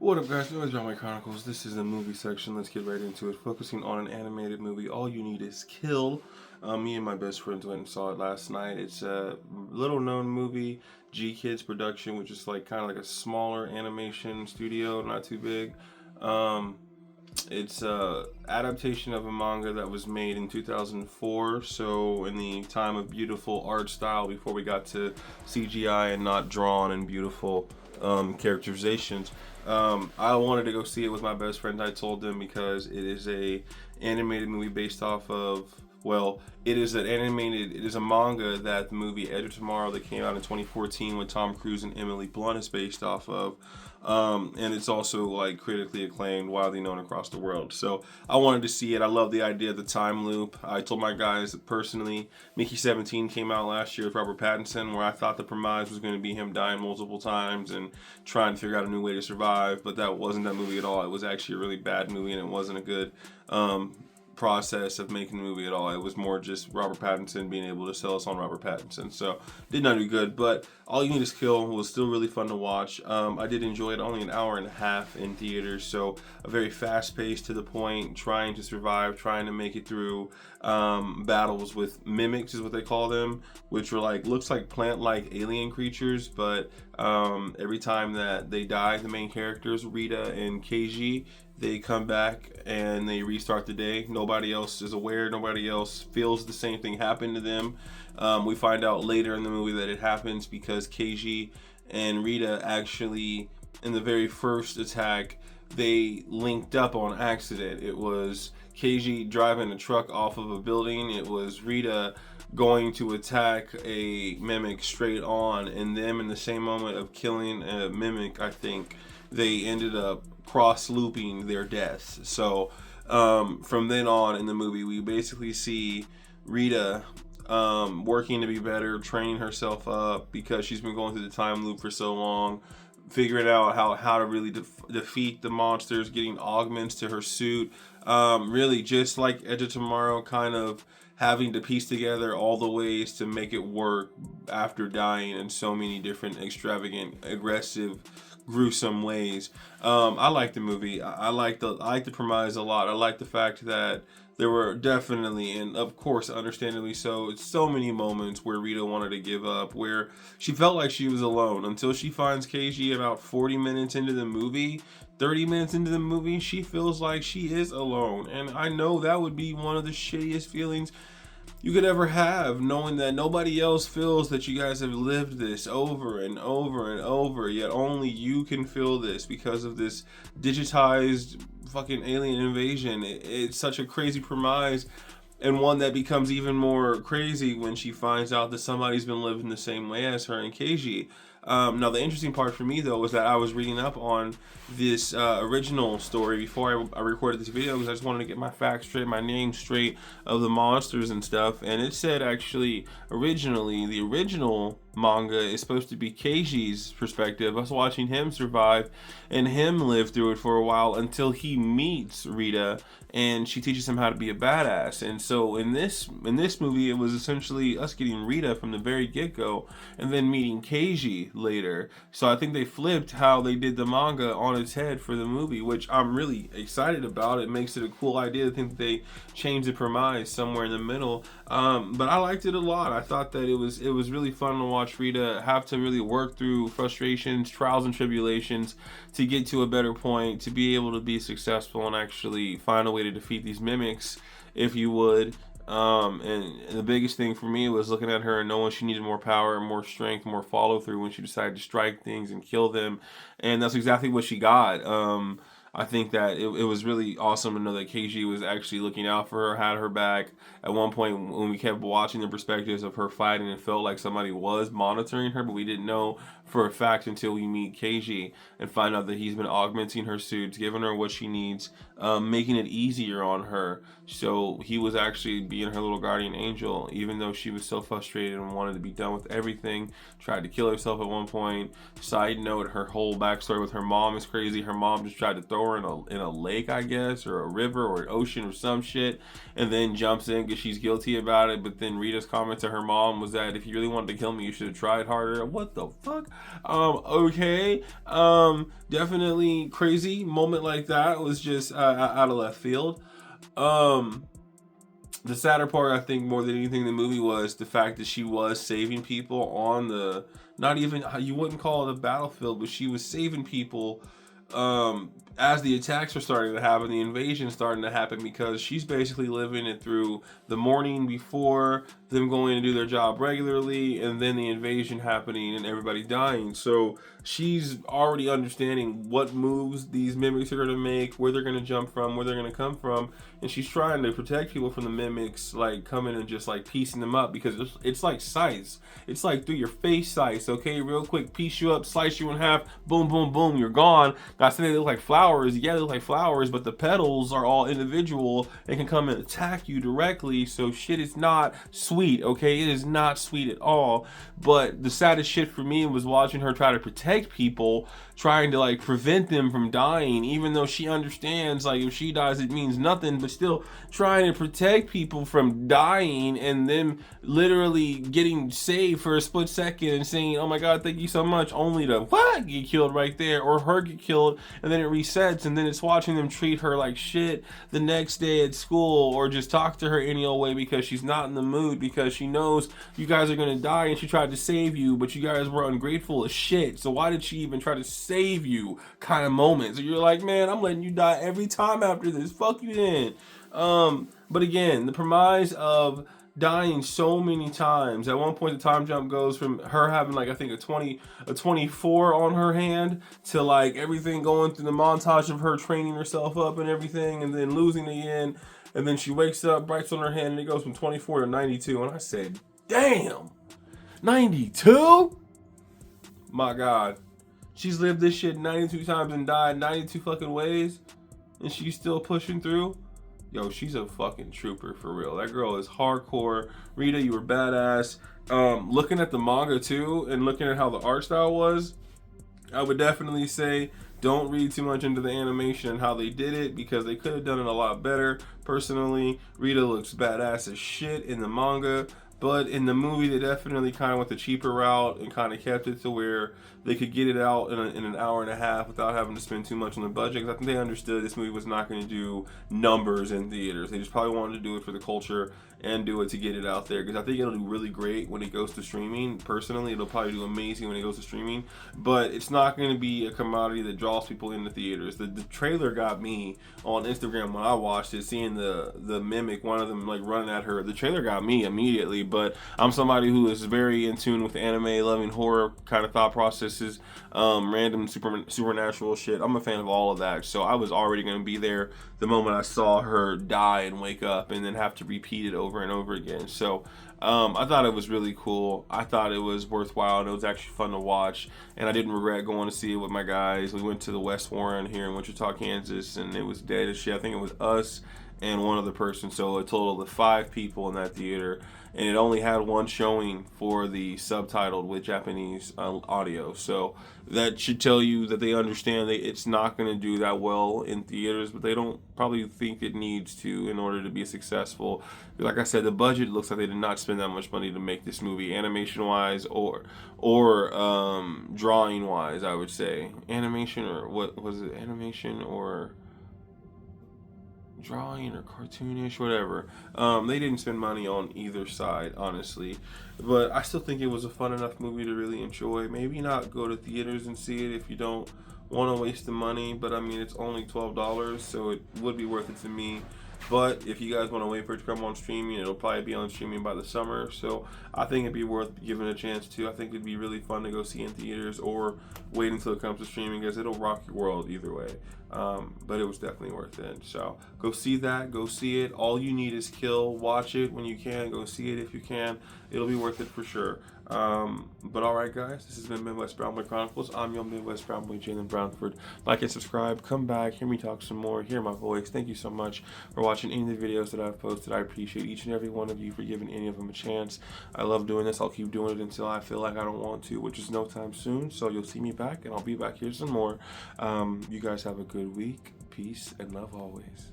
What up, guys? Noise About My Chronicles. This is the movie section. Let's get right into it. Focusing on an animated movie, All You Need Is Kill. Me and my best friends went and saw it last night. It's a little-known movie, GKIDS production, which is kind of like a smaller animation studio, not too big. It's a adaptation of a manga that was made in 2004, so in the time of beautiful art style before we got to CGI and not drawn and beautiful characterizations. I wanted to go see it with my best friend. I told them because it is a animated movie based off of, it is a manga that the movie Edge of Tomorrow that came out in 2014 with Tom Cruise and Emily Blunt is based off of. And it's also critically acclaimed, widely known across the world. So I wanted to see it. I love the idea of the time loop. I told my guys that personally, Mickey 17 came out last year with Robert Pattinson, where I thought the premise was going to be him dying multiple times and trying to figure out a new way to survive, but that wasn't that movie at all. It was actually a really bad movie, and it wasn't a good process of making the movie at all. It was more just Robert Pattinson being able to sell us on Robert Pattinson. So did not do good, but All You Need Is Kill was still really fun to watch. I did enjoy it. Only an hour and a half in theaters, so a very fast paced, to the point, trying to survive, trying to make it through battles with mimics is what they call them, which were looks like plant-like alien creatures, but every time that they die, the main characters, Rita and Keiji, they come back and they restart the day. Nobody else is aware. Nobody else feels the same thing happened to them. We find out later in the movie that it happens because Keiji and Rita actually, in the very first attack, they linked up on accident. It was Keiji driving a truck off of a building. It was Rita going to attack a mimic straight on, and them in the same moment of killing a mimic, I think, they ended up cross-looping their deaths. So from then on in the movie, we basically see Rita working to be better, training herself up because she's been going through the time loop for so long, figuring out how to really defeat the monsters, getting augments to her suit. Really, just like Edge of Tomorrow, kind of having to piece together all the ways to make it work after dying in so many different extravagant, aggressive, gruesome ways. I like the movie. I like the premise a lot. I like the fact that there were definitely, and of course understandably so many moments where Rita wanted to give up, where she felt like she was alone until she finds Keiji about 40 minutes into the movie. 30 minutes into the movie, she feels like she is alone. And I know that would be one of the shittiest feelings you could ever have, knowing that nobody else feels that you guys have lived this over and over and over, yet only you can feel this because of this digitized fucking alien invasion. It's such a crazy premise, and one that becomes even more crazy when she finds out that somebody's been living the same way as her and Keiji. Now, the interesting part for me, though, was that I was reading up on this original story before I recorded this video, because I just wanted to get my facts straight, my name straight of the monsters and stuff. And it said, actually, originally, the original manga is supposed to be Keiji's perspective, us watching him survive and him live through it for a while until he meets Rita and she teaches him how to be a badass. And so in this movie, it was essentially us getting Rita from the very get-go and then meeting Keiji later. So I think they flipped how they did the manga on its head for the movie, which I'm really excited about. It makes it a cool idea to think that they changed the premise somewhere in the middle. But I liked it a lot. I thought that it was really fun to watch Rita have to really work through frustrations, trials and tribulations to get to a better point, to be able to be successful and actually find a way to defeat these mimics, if you would. And the biggest thing for me was looking at her and knowing she needed more power, more strength, more follow through when she decided to strike things and kill them. And that's exactly what she got. I think that it was really awesome to know that Keiji was actually looking out for her, had her back. At one point, when we kept watching the perspectives of her fighting, it felt like somebody was monitoring her, but we didn't know for a fact until we meet Keiji and find out that he's been augmenting her suits, giving her what she needs, making it easier on her. So he was actually being her little guardian angel, even though she was so frustrated and wanted to be done with everything, tried to kill herself at one point. Side note, her whole backstory with her mom is crazy. Her mom just tried to throw her in a lake, I guess, or a river or an ocean or some shit, and then jumps in because she's guilty about it. But then Rita's comment to her mom was that if you really wanted to kill me, you should have tried harder. What the fuck? Okay. Definitely crazy moment like that was just out of left field. Um, the sadder part, I think, more than anything in the movie was the fact that she was saving people on the, not even, you wouldn't call it a battlefield, but she was saving people as the attacks were starting to happen, the invasion starting to happen, because she's basically living it through the morning before them going to do their job regularly, and then the invasion happening and everybody dying. So she's already understanding what moves these mimics are going to make, where they're going to jump from, where they're going to come from, and she's trying to protect people from the mimics, like coming and just like piecing them up, because it's like scythes. It's like through your face scythes, okay? Real quick, piece you up, slice you in half, boom, boom, boom, you're gone. Got something that look like flowers. Yeah, they look like flowers, but the petals are all individual and can come and attack you directly. So shit is not sweet, okay? It is not sweet at all. But the saddest shit for me was watching her try to protect people, trying to like prevent them from dying, even though she understands like if she dies it means nothing, but still trying to protect people from dying and them literally getting saved for a split second and saying, oh my god, thank you so much, only to what, get killed right there, or her get killed, and then it resets, and then it's watching them treat her like shit the next day at school, or just talk to her any old way because she's not in the mood, because she knows you guys are gonna die and she tried to save you, but you guys were ungrateful as shit, so why did she even try to save you, kind of moments. So you're like, man, I'm letting you die every time after this, fuck you then. But again, the premise of dying so many times. At one point, the time jump goes from her having like I think a 24 on her hand to like everything going through the montage of her training herself up and everything, and then losing again, and then she wakes up, brights on her hand, and it goes from 24 to 92. And I said, damn, 92? My God, she's lived this shit 92 times and died 92 fucking ways, and she's still pushing through. Yo, she's a fucking trooper for real. That girl is hardcore. Rita, you were badass. Looking at the manga too, and looking at how the art style was, I would definitely say don't read too much into the animation and how they did it, because they could have done it a lot better. Personally, Rita looks badass as shit in the manga, but in the movie they definitely kind of went the cheaper route and kind of kept it to where they could get it out in an hour and a half without having to spend too much on the budget, because I think they understood this movie was not going to do numbers in theaters. They just probably wanted to do it for the culture and do it to get it out there, because I think it'll do really great when it goes to streaming. Personally, it'll probably do amazing when it goes to streaming, but it's not going to be a commodity that draws people into theaters. The trailer got me on Instagram when I watched it, seeing the mimic, one of them like running at her. The trailer got me immediately, but I'm somebody who is very in tune with anime, loving horror kind of thought processes, random supernatural shit. I'm a fan of all of that, so I was already going to be there the moment I saw her die and wake up and then have to repeat it over and over again. So I thought it was really cool. I thought it was worthwhile, and it was actually fun to watch, and I didn't regret going to see it with my guys. We went to the West Warren here in Wichita, Kansas, and it was dead as shit. I think it was us and one other person, so a total of 5 people in that theater, and it only had one showing for the subtitled with Japanese audio, so that should tell you that they understand that it's not going to do that well in theaters, but they don't probably think it needs to in order to be successful. Like I said, the budget looks like they did not spend that much money to make this movie, animation wise or drawing wise. I would say animation, or what was it, animation or drawing or cartoonish, whatever. They didn't spend money on either side, honestly, but I still think it was a fun enough movie to really enjoy. Maybe not go to theaters and see it if you don't want to waste the money, but I mean, it's only $12, so it would be worth it to me. But if you guys want to wait for it to come on streaming, it'll probably be on streaming by the summer. So I think it'd be worth giving a chance to. I think it'd be really fun to go see in theaters or wait until it comes to streaming, because it'll rock your world either way. But it was definitely worth it. So go see that. Go see it. All you need is Kill. Watch it when you can. Go see it if you can. It'll be worth it for sure. But alright guys, this has been Midwest Brown Boy Chronicles. I'm your Midwest Brown Boy, Jalen Brownford. Like and subscribe, come back, hear me talk some more, hear my voice. Thank you so much for watching any of the videos that I've posted. I appreciate each and every one of you for giving any of them a chance. I love doing this. I'll keep doing it until I feel like I don't want to, which is no time soon. So you'll see me back, and I'll be back here some more. You guys have a good week. Peace and love always.